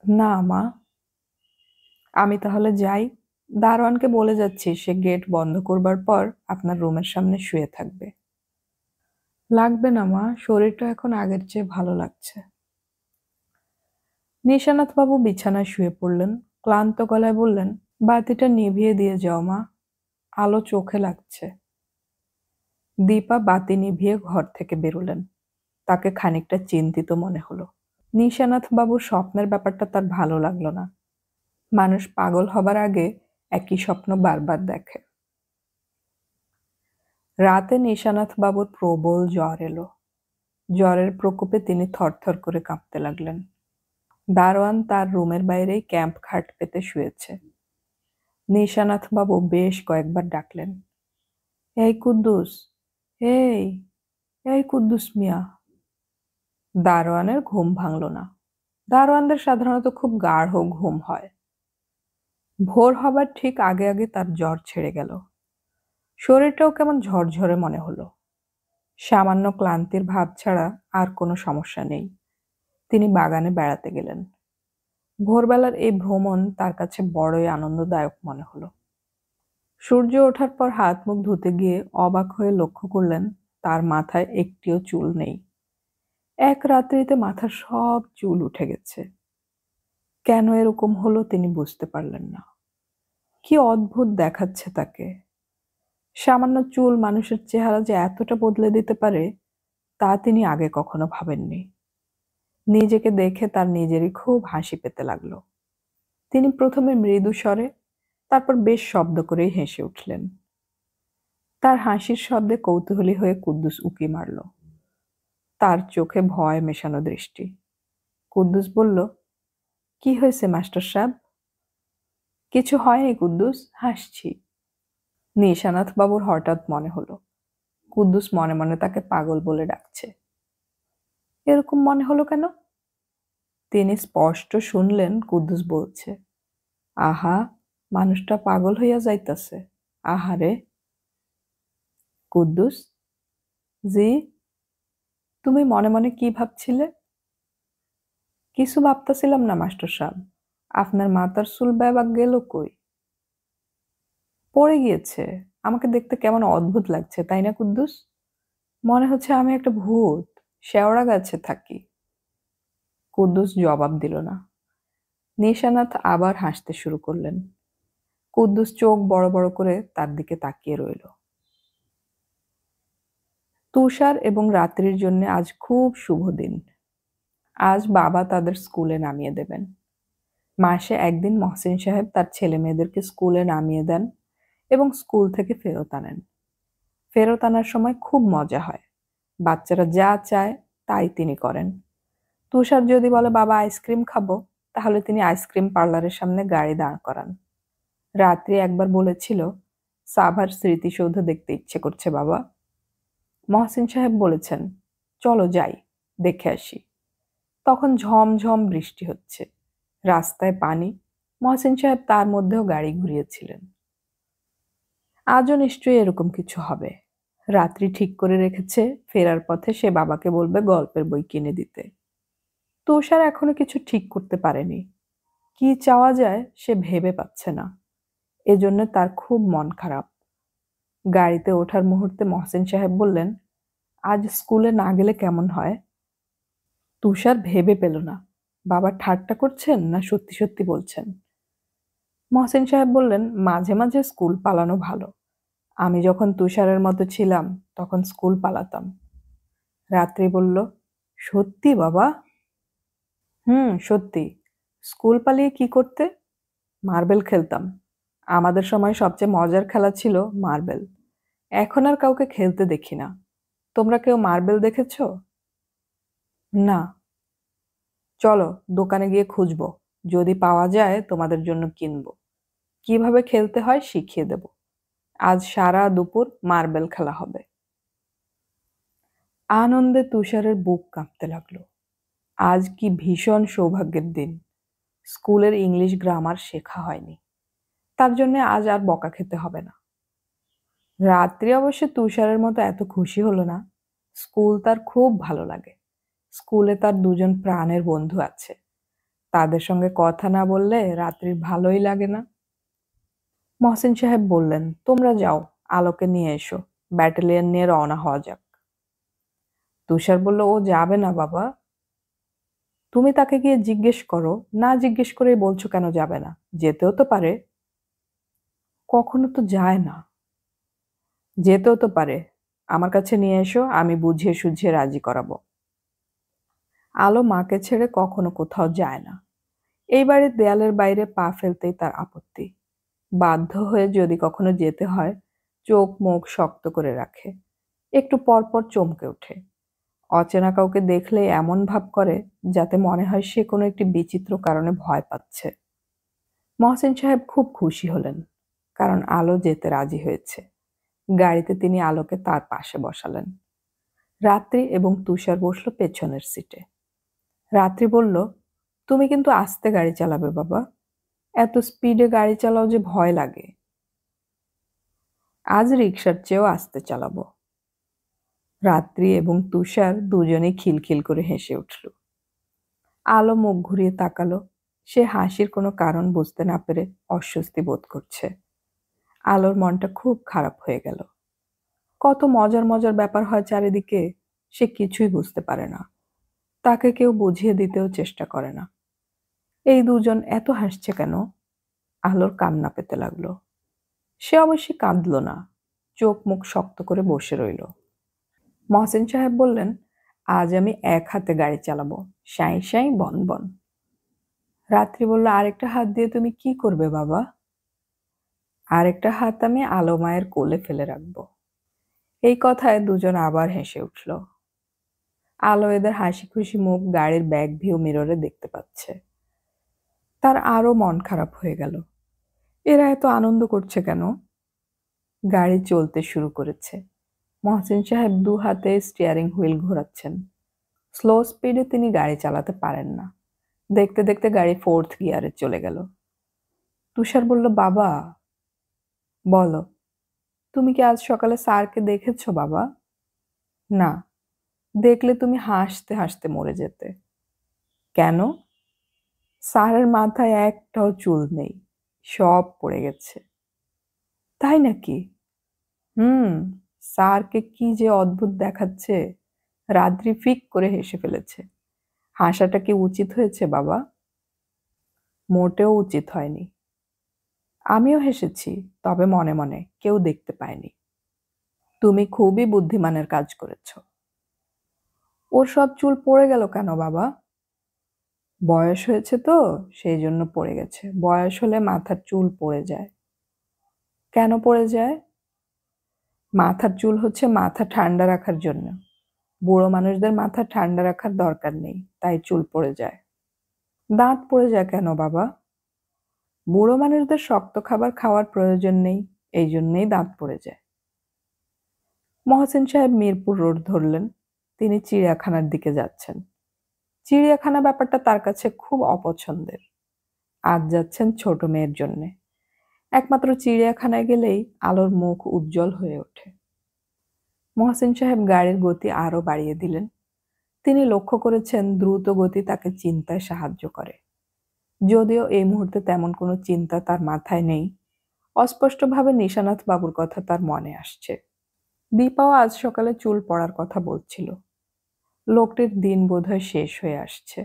না মা। আমি তাহলে যাই, দারোয়ানকে বলে যাচ্ছি সে গেট বন্ধ করবার পর আপনার রুমের সামনে শুয়ে থাকবে। লাগবে না মা, শরীরটা এখন আগের চেয়ে ভালো লাগছে। নিশানাথ বাবু বিছানায় শুয়ে পড়লেন। ক্লান্ত গলায় বললেন, বাতিটা নিভিয়ে দিয়ে যাও মা, আলো চোখে লাগছে। দীপা বাতি নিভিয়ে ঘর থেকে বেরোলেন। তাকে খানিকটা চিন্তিত মনে হলো। নিশানাথ বাবুর স্বপ্নের ব্যাপারটা তার ভালো লাগলো না। মানুষ পাগল হবার আগে একই স্বপ্ন বারবার দেখে। রাতে নিশানাথ বাবুর প্রবল জ্বর এলো। জ্বরের প্রকোপে তিনি থরথর করে কাঁপতে লাগলেন। দারোয়ান তার রুমের বাইরেই ক্যাম্প খাট পেতে শুয়েছে। নিশানাথ বাবু বেশ কয়েকবার ডাকলেন, এই কুদ্দুস, এই এই কুদ্দুস মিয়া। দারোয়ানের ঘুম ভাঙল না। দারোয়ানদের সাধারণত খুব গাঢ় ঘুম হয়। ভোর হবার ঠিক আগে আগে তার জ্বর ছেড়ে গেল। শরীরটাও কেমন ঝরঝরে মনে হলো। সামান্য ক্লান্তির ভাব ছাড়া আর কোনো সমস্যা নেই। তিনি বাগানে বেড়াতে গেলেন। ভোরবেলার এই ভ্রমণ তার কাছে বড়ই আনন্দদায়ক মনে হলো। সূর্য ওঠার পর হাত মুখ ধুতে গিয়ে অবাক হয়ে লক্ষ্য করলেন তার মাথায় একটিও চুল নেই। এক রাত্রিতে মাথার সব চুল উঠে গেছে। কেন এরকম হলো তিনি বুঝতে পারলেন না। কি অদ্ভুত দেখাচ্ছে তাকে। সামান্য চুল মানুষের চেহারা যে এতটা বদলে দিতে পারে, তা তিনি আগে কখনো ভাবেননি। নিজেকে দেখে তার নিজেরই খুব হাসি পেতে লাগলো। তিনি প্রথমে মৃদু স্বরে, তারপর বেশ শব্দ করেই হেসে উঠলেন। তার হাসির শব্দে কৌতূহলী হয়ে কুদ্দুস উঁকি মারল। তার চোখে ভয় মেশানো দৃষ্টি। কুদ্দুস বলল, কি হয়েছে মাস্টার সাহেব? কিছু হয়নি কুদ্দুস, হাসছি। নিশানাথ বাবুর হঠাৎ মনে হলো কুদ্দুস মনে মনে তাকে পাগল বলে ডাকছে। এরকম মনে হলো কেন? তিনি স্পষ্ট শুনলেন কুদ্দুস বলছে, আহা, মানুষটা পাগল হইয়া যাইতাছে। আহারে! কুদ্দুস, জি, তুমি মনে মনে কি ভাবছিলে? কিছু ভাবতাছিলাম না মাস্টার সাহেব। আপনার মাথার চুল বেবাক গেল কই? পড়ে গিয়েছে। আমাকে দেখতে কেমন অদ্ভুত লাগছে, তাই না কুদ্দুস? মনে হচ্ছে আমি একটা ভূত, শেওড়া গাছে থাকি। কুদ্দুস জবাব দিল না। নিশানাথ আবার হাসতে শুরু করলেন। কুদ্দুস চোখ বড় বড় করে তার দিকে তাকিয়ে রইল। তুষার এবং রাত্রির জন্য আজ খুব শুভ দিন। আজ বাবা তাদের স্কুলে নামিয়ে দেবেন। মাসে একদিন মহসিন সাহেব তার ছেলে মেয়েদেরকে স্কুলে নামিয়ে দেন এবং স্কুল থেকে ফেরত আনেন। ফেরত আনার সময় খুব মজা হয়। বাচ্চারা যা চায় তাই তিনি করেন। তুষার যদি বলে বাবা আইসক্রিম খাবো, তাহলে তিনি আইসক্রিম পার্লারের সামনে গাড়ি দাঁড় করান। রাত্রি একবার বলেছিল, সাভার স্মৃতিসৌধ দেখতে ইচ্ছে করছে বাবা। মহসিন সাহেব বলেছেন, চলো যাই, দেখে আসি। তখন ঝমঝম বৃষ্টি হচ্ছে, রাস্তায় পানি। মহসিন সাহেব তার মধ্যেও গাড়ি ঘুরিয়েছিলেন। আজও নিশ্চয়ই এরকম কিছু হবে। রাত্রি ঠিক করে রেখেছে ফেরার পথে সে বাবাকে বলবে গল্পের বই কিনে দিতে। তুষার এখনো কিছু ঠিক করতে পারেনি। কি চাওয়া যায় সে ভেবে পাচ্ছে না। এজন্য তার খুব মন খারাপ। গাড়িতে ওঠার মুহূর্তে মহসিন সাহেব বললেন, আজ স্কুলে না গেলে কেমন হয়? তুষার ভেবে পেল না বাবা ঠাট্টা করছেন না সত্যি সত্যি বলছেন। মহসিন সাহেব বললেন, মাঝে মাঝে স্কুল পালানো ভালো। আমি যখন তুষারের মতো ছিলাম তখন স্কুল পালাতাম। রাত্রি বলল, সত্যি বাবা? সত্যি। স্কুল পালিয়ে কি করতে? মার্বেল খেলতাম। আমাদের সময় সবচেয়ে মজার খেলা ছিল মার্বেল। এখন আর কাউকে খেলতে দেখি না। তোমরা কেউ মার্বেল দেখেছ? না। চলো দোকানে গিয়ে খুঁজবো। যদি পাওয়া যায় তোমাদের জন্য কিনবো। কিভাবে খেলতে হয় শিখিয়ে দেব। আজ সারা দুপুর মার্বেল খেলা হবে। আনন্দে তুষারের বুক কাঁপতে লাগলো। আজ কি ভীষণ সৌভাগ্যের দিন। স্কুলের ইংলিশ গ্রামার শেখা হয়নি। তার জন্য আজ আর বকা খেতে হবে না। রাত্রি অবশ্য তুষারের মতো এত খুশি হলো না। স্কুল তার খুব ভালো লাগে। স্কুলে তার দুজন প্রাণের বন্ধু আছে। তাদের সঙ্গে কথা না বললে রাত্রির ভালোই লাগে না। মহসিন সাহেব বললেন, তোমরা যাও, আলোকে নিয়ে এসো। ব্যাটালিয়ন নিয়ে রওনা হওয়া যাক। তুষার বলল, ও যাবে না বাবা। তুমি তাকে গিয়ে জিজ্ঞেস করো। না জিজ্ঞেস করেই বলছো কেন যাবে না? যেতেও তো পারে। কখনো তো যায় না। যেতেও তো পারে। আমার কাছে নিয়ে এসো, আমি বুঝিয়ে সুঝিয়ে রাজি করাবো। আলো মাকে ছেড়ে কখনো কোথাও যায় না। এই বাড়ির দেয়ালের বাইরে পা ফেলতেই তার আপত্তি। বাধ্য হয়ে যদি কখনো যেতে হয়, চোখ মুখ শক্ত করে রাখে। একটু পর পর চমকে ওঠে। অচেনা কাউকে দেখলে এমন ভাব করে যাতে মনে হয় সে কোনো একটি বিচিত্র কারণে ভয় পাচ্ছে। মহসিন সাহেব খুব খুশি হলেন, কারণ আলো যেতে রাজি হয়েছে। গাড়িতে তিনি আলোকে তার পাশে বসালেন। রাত্রি এবং তুষার বসলো পেছনের সিটে। রাত্রি বলল, তুমি কিন্তু আস্তে গাড়ি চালাবে বাবা। এত স্পিডে গাড়ি চালাও যে ভয় লাগে। আজ রিকশার চেয়েও আস্তে চালাবো। রাত্রি এবং তুষার দুজনেই খিলখিল করে হেসে উঠল। আলো মুখ ঘুরিয়ে তাকালো। সে হাসির কোনো কারণ বুঝতে না পেরে অস্বস্তি বোধ করছে। আলোর মনটা খুব খারাপ হয়ে গেল। কত মজার মজার ব্যাপার হয় চারিদিকে, সে কিছুই বুঝতে পারে না। তাকে কেউ বুঝিয়ে দিতেও চেষ্টা করে না। এই দুজন এত হাসছে কেন? আলোর কান্না পেতে লাগলো। সে অবশ্যই কাঁদল না, চোখ মুখ শক্ত করে বসে রইল। মহসিন সাহেব বললেন, আজ আমি এক হাতে গাড়ি চালাবো, সাঁই সাঁই বন বন। রাত্রি বলল, আরেকটা হাত দিয়ে তুমি কি করবে বাবা? আরেকটা হাত আমি আলো মায়ের কোলে ফেলে রাখবো। এই কথায় দুজন আবার হেসে উঠল। আলো এদের হাসি খুশি মুখ গাড়ির ব্যাক ভিউ মিররে দেখতে পাচ্ছে। তার আরো মন খারাপ হয়ে গেল। এরা এত আনন্দ করছে কেন? গাড়ি চলতে শুরু করেছে। মহসিন সাহেব দু হাতে স্টিয়ারিং হুইল ঘোরাচ্ছেন। স্লো স্পিডে তিনি গাড়ি চালাতে পারেন না। দেখতে দেখতে গাড়ি 4th গিয়ারে চলে গেল। তুষার বলল, বাবা। বলো, তুমি কি আজ সকালে স্যারকে দেখেছো বাবা? না, দেখলে তুমি হাসতে হাসতে মরে যেতে। কেন? স্যারের মাথায় একটাও চুল নেই, সব পড়ে গেছে। তাই নাকি? হুম। স্যারকে কি যে অদ্ভুত দেখাচ্ছে। রাত্রি ফিক করে হেসে ফেলেছে। হাসাটা কি উচিত হয়েছে বাবা? মোটেও উচিত হয়নি। আমিও হেসেছি, তবে মনে মনে, কেউ দেখতে পায়নি। তুমি খুবই বুদ্ধিমানের কাজ করেছ। ওর সব চুল পড়ে গেল কেন বাবা? বয়স হয়েছে তো, সেই জন্য পড়ে গেছে। বয়স হলে মাথার চুল পড়ে যায়। কেন পড়ে যায়? মাথার চুল হচ্ছে মাথা ঠান্ডা রাখার জন্য। বুড়ো মানুষদের মাথা ঠান্ডা রাখার দরকার নেই, তাই চুল পড়ে যায়। দাঁত পড়ে যায় কেন বাবা? বুড়ো মানুষদের শক্ত খাবার খাওয়ার প্রয়োজন নেই, এই জন্যেই দাঁত পড়ে যায়। মহসিন সাহেব মিরপুর রোড ধরলেন। তিনি চিড়িয়াখানার দিকে যাচ্ছেন। চিড়িয়াখানা ব্যাপারটা তার কাছে খুব অপছন্দের। আজ যাচ্ছেন ছোট মেয়ের জন্যে। একমাত্র চিড়িয়াখানায় গেলেই আলোর মুখ উজ্জ্বল হয়ে ওঠে। মহসিন সাহেব গাড়ির গতি আরো বাড়িয়ে দিলেন। তিনি লক্ষ্য করেছেন দ্রুত গতি তাকে চিন্তায় সাহায্য করে। যদিও এই মুহূর্তে তেমন কোনো চিন্তা তার মাথায় নেই, অস্পষ্টভাবে নিশানাথ বাবুর কথা তার মনে আসছে। দীপাও আজ সকালে চুল পড়ার কথা বলছিল। লোকটির দিন বোধহয় শেষ হয়ে আসছে।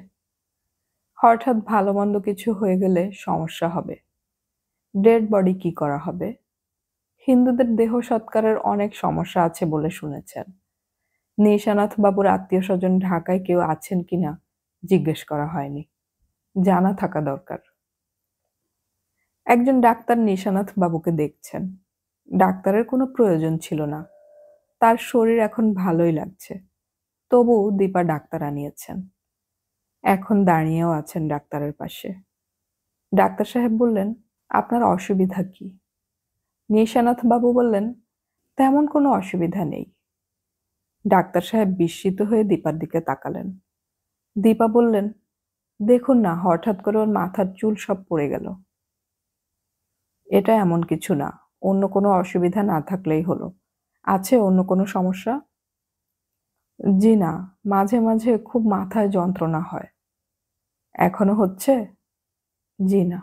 হঠাৎ ভালো মন্দ কিছু হয়ে গেলে সমস্যা হবে। ডেড বডি কি করা হবে? হিন্দুদের দেহ সৎকারের অনেক সমস্যা আছে বলে শুনেছেন। নিশানাথ বাবুর আত্মীয় স্বজন ঢাকায় কেউ আছেন কিনা জিজ্ঞেস করা হয়নি। জানা থাকা দরকার। একজন ডাক্তার নিশানাথ বাবুকে দেখছেন। ডাক্তারের কোনো প্রয়োজন ছিল না, তার শরীর এখন ভালোই লাগছে। তবু দীপা ডাক্তার আনিয়েছেন। এখন দাঁড়িয়েও আছেন ডাক্তারের পাশে। ডাক্তার সাহেব বললেন, আপনার অসুবিধা কি? নিশানাথ বাবু বললেন, তেমন কোনো অসুবিধা নেই। ডাক্তার সাহেব বিস্মিত হয়ে দীপার দিকে তাকালেন। দীপা বললেন, দেখুন না, হঠাৎ করে ওর মাথার চুল সব পড়ে গেল। এটা এমন কিছু না, অন্য কোনো অসুবিধা না থাকলেই হলো। আছে অন্য কোনো সমস্যা? জি না, মাঝে মাঝে খুব মাথায় যন্ত্রণা হয়। এখনো হচ্ছে? জি না।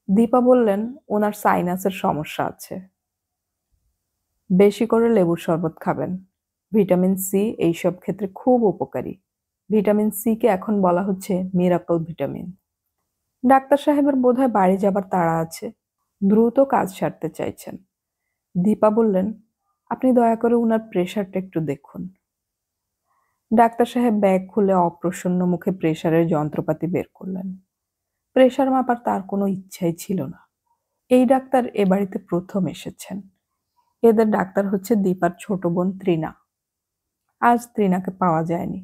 দীপা বললেন, ওনার সাইনাসের সমস্যা আছে। বেশি করে লেবুর শরবত খাবেন। ভিটামিন সি এইসব ক্ষেত্রে খুব উপকারী। ভিটামিন সি কে এখন বলা হচ্ছে মিরাকল ভিটামিন। ডাক্তার সাহেবের বোধহয় বাড়ি যাবার তাড়া আছে, দ্রুত কাজ সারতে চাইছেন। দীপা বললেন, আপনি দয়া করে উনার প্রেশারটা একটু দেখুন। ডাক্তার সাহেব ব্যাগ খুলে অপ্রসন্ন মুখে প্রেশারের যন্ত্রপাতি বের করলেন। প্রেশার মাপার তার কোনো ইচ্ছাই ছিল না। এই ডাক্তার এ বাড়িতে প্রথম এসেছেন। এদের ডাক্তার হচ্ছে দীপার ছোট বোন তৃণা। আজ তৃণাকে পাওয়া যায়নি।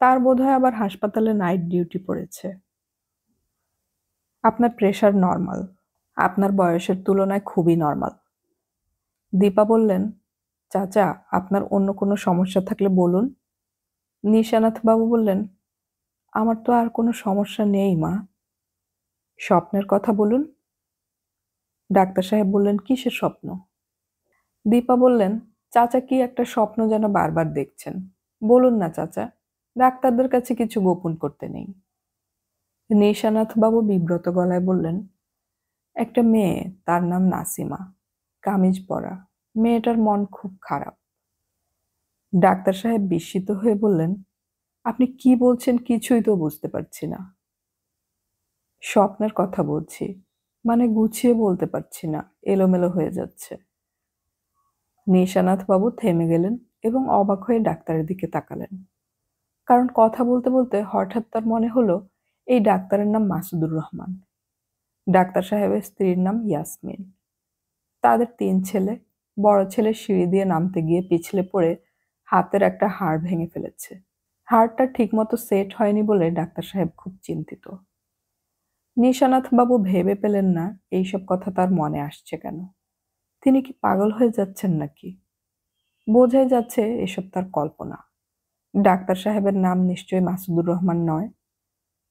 তার বোধহয় আবার হাসপাতালে নাইট ডিউটি পড়েছে। আপনার প্রেশার নর্মাল। আপনার বয়সের তুলনায় খুবই নর্মাল। দীপা বললেন, চাচা, আপনার অন্য কোনো সমস্যা থাকলে বলুন। নিশানাথ বাবু বললেন, আমার তো আর কোনো সমস্যা নেই মা। স্বপ্নের কথা বলুন। ডাক্তার সাহেব বললেন, কিসের স্বপ্ন? দীপা বললেন, চাচা কি একটা স্বপ্ন যেন বারবার দেখছেন। বলুন না চাচা, ডাক্তারদের কাছে কিছু গোপন করতে নেই। নিশানাথ বাবু বিব্রত গলায় বললেন, একটা মেয়ে, তার নাম নাসিমা, কামিজ পরা। মেয়েটার মন খুব খারাপ। ডাক্তার সাহেব বিস্মিত হয়ে বললেন, আপনি কি বলছেন কিছুই তো বুঝতে পারছি না। স্বপ্নের কথা বলছি, মানে গুছিয়ে বলতে পারছি না, এলোমেলো হয়ে যাচ্ছে। নিশানাথ বাবু থেমে গেলেন এবং অবাক হয়ে ডাক্তারের দিকে তাকালেন। কারণ কথা বলতে বলতে হঠাৎ তার মনে হলো এই ডাক্তারের নাম মাসুদুর রহমান। ডাক্তার সাহেবের স্ত্রীর নাম ইয়াসমিন। তাদের 3 ছেলে। বড় ছেলে সিঁড়ি দিয়ে নামতে গিয়ে পিছলে পড়ে হাতের একটা হাড় ভেঙে ফেলেছে। হাড়টা ঠিকমতো সেট হয়নি বলে ডাক্তার সাহেব খুব চিন্তিত। নিশানাথ বাবু ভেবে পেলেন না এইসব কথা তার মনে আসছে কেন। তিনি কি পাগল হয়ে যাচ্ছেন নাকি? বোঝাই যাচ্ছে এসব তার কল্পনা। ডাক্তার সাহেবের নাম নিশ্চয়ই মাসুদুর রহমান নয়,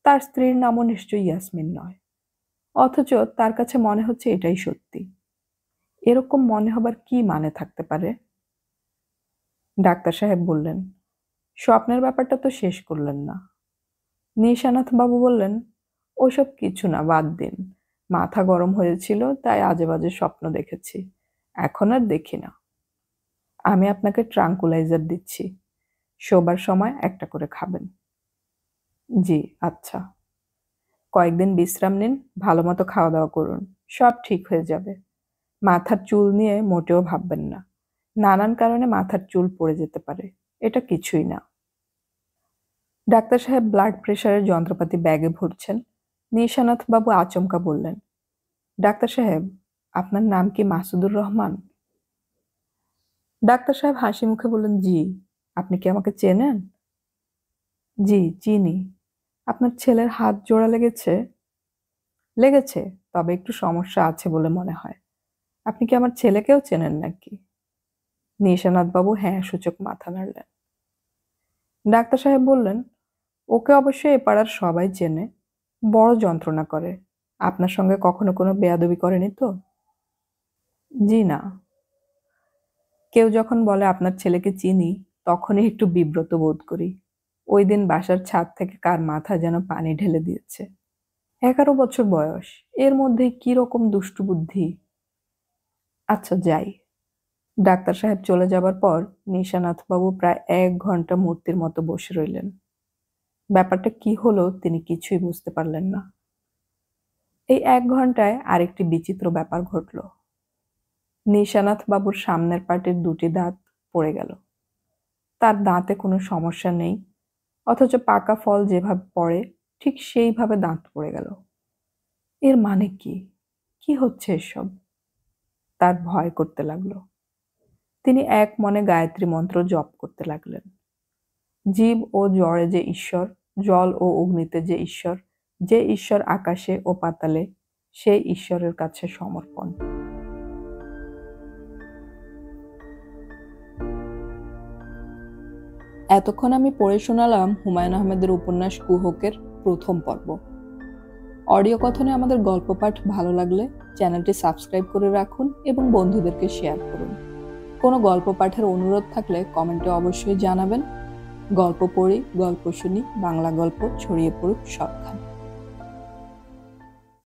তার স্ত্রীর নামও নিশ্চয়ই ইয়াসমিন নয়, অথচ তার কাছে মনে হচ্ছে এটাই সত্যি। এরকম মনে হবার কি মানে থাকতে পারে? ডাক্তার সাহেব বললেন, স্বপ্নের ব্যাপারটা তো শেষ করলেন না। নিশানাথ বাবু বললেন, ওসব কিছু না, বাদ দিন। মাথা গরম হয়েছিল তাই আজে বাজে স্বপ্ন দেখেছি, এখন আর দেখি না। আমি আপনাকে ট্রাঙ্কুলাইজার দিচ্ছি, শোবার সময় একটা করে খাবেন। জি, আচ্ছা। কয়েকদিন বিশ্রাম নিন, ভালো মতো খাওয়া দাওয়া করুন, সব ঠিক হয়ে যাবে। মাথার চুল নিয়ে মোটেও ভাববেন না, নানান কারণে মাথার চুল পড়ে যেতে পারে, এটা কিছুই না। ডাক্তার সাহেব ব্লাড প্রেশারের যন্ত্রপাতি ব্যাগে ভরছেন। নিশানাথ বাবু আচমকা বললেন, ডাক্তার সাহেব, আপনার নাম কি মাসুদুর রহমান? ডাক্তার সাহেব হাসি মুখে বললেন, জি। আপনি কি আমাকে চেনেন? জি, চিনি। আপনার ছেলের হাত জোড়া লেগেছে? লেগেছে, তবে একটু সমস্যা আছে বলে মনে হয়। আপনি কি আমার ছেলেকেও চেনেন নাকি? নিশানাথ বাবু হ্যাঁ সূচক মাথা নাড়লেন। ডাক্তার সাহেব বললেন, ওকে অবশ্যই এ পাড়ার সবাই চেনে, বড় যন্ত্রণা করে। আপনার সঙ্গে কখনো কোনো বেয়াদবি করেনি তো? জি না। কেউ যখন বলে আপনার ছেলেকে চিনি, তখনই একটু বিব্রত বোধ করি। ওই দিন বাসার ছাদ থেকে কার মাথায় যেন পানি ঢেলে দিয়েছে। 11 বছর বয়স, এর মধ্যে কি রকম দুষ্টু বুদ্ধি! আচ্ছা, যাই। ডাক্তার সাহেব চলে যাবার পর নিশানাথবাবু প্রায় 1 ঘন্টা মূর্তির মতো বসে রইলেন। ব্যাপারটা কি হলো তিনি কিছুই বুঝতে পারলেন না। এই 1 ঘন্টায় আরেকটি বিচিত্র ব্যাপার ঘটল। নিশানাথ বাবুর সামনের পাটির 2টি দাঁত পড়ে গেল। তার দাঁতে কোনো সমস্যা নেই, অথচ পাকা ফল যেভাবে পড়ে ঠিক সেইভাবে দাঁত পড়ে গেল। এর মানে কি? কি হচ্ছে এসব? তার ভয় করতে লাগলো। তিনি এক মনে গায়ত্রী মন্ত্র জপ করতে লাগলেন। জীব ও জড়ে যে ঈশ্বর, জল ও অগ্নিতে যে ঈশ্বর, যে ঈশ্বর আকাশে ও পাতালে, সেই ঈশ্বরের কাছে সমর্পণ। এতক্ষণ আমি পড়ে শোনালাম হুমায়ুন আহমেদের উপন্যাস কুহকের প্রথম পর্ব। অডিও কথনে আমাদের গল্প পাঠ ভালো লাগলে চ্যানেলটি সাবস্ক্রাইব করে রাখুন এবং বন্ধুদেরকে শেয়ার করুন। কোনো গল্প পাঠের অনুরোধ থাকলে কমেন্টে অবশ্যই জানাবেন। গল্প পড়ি, গল্প শুনি, বাংলা গল্প ছড়িয়ে পড়ুক সবখানে।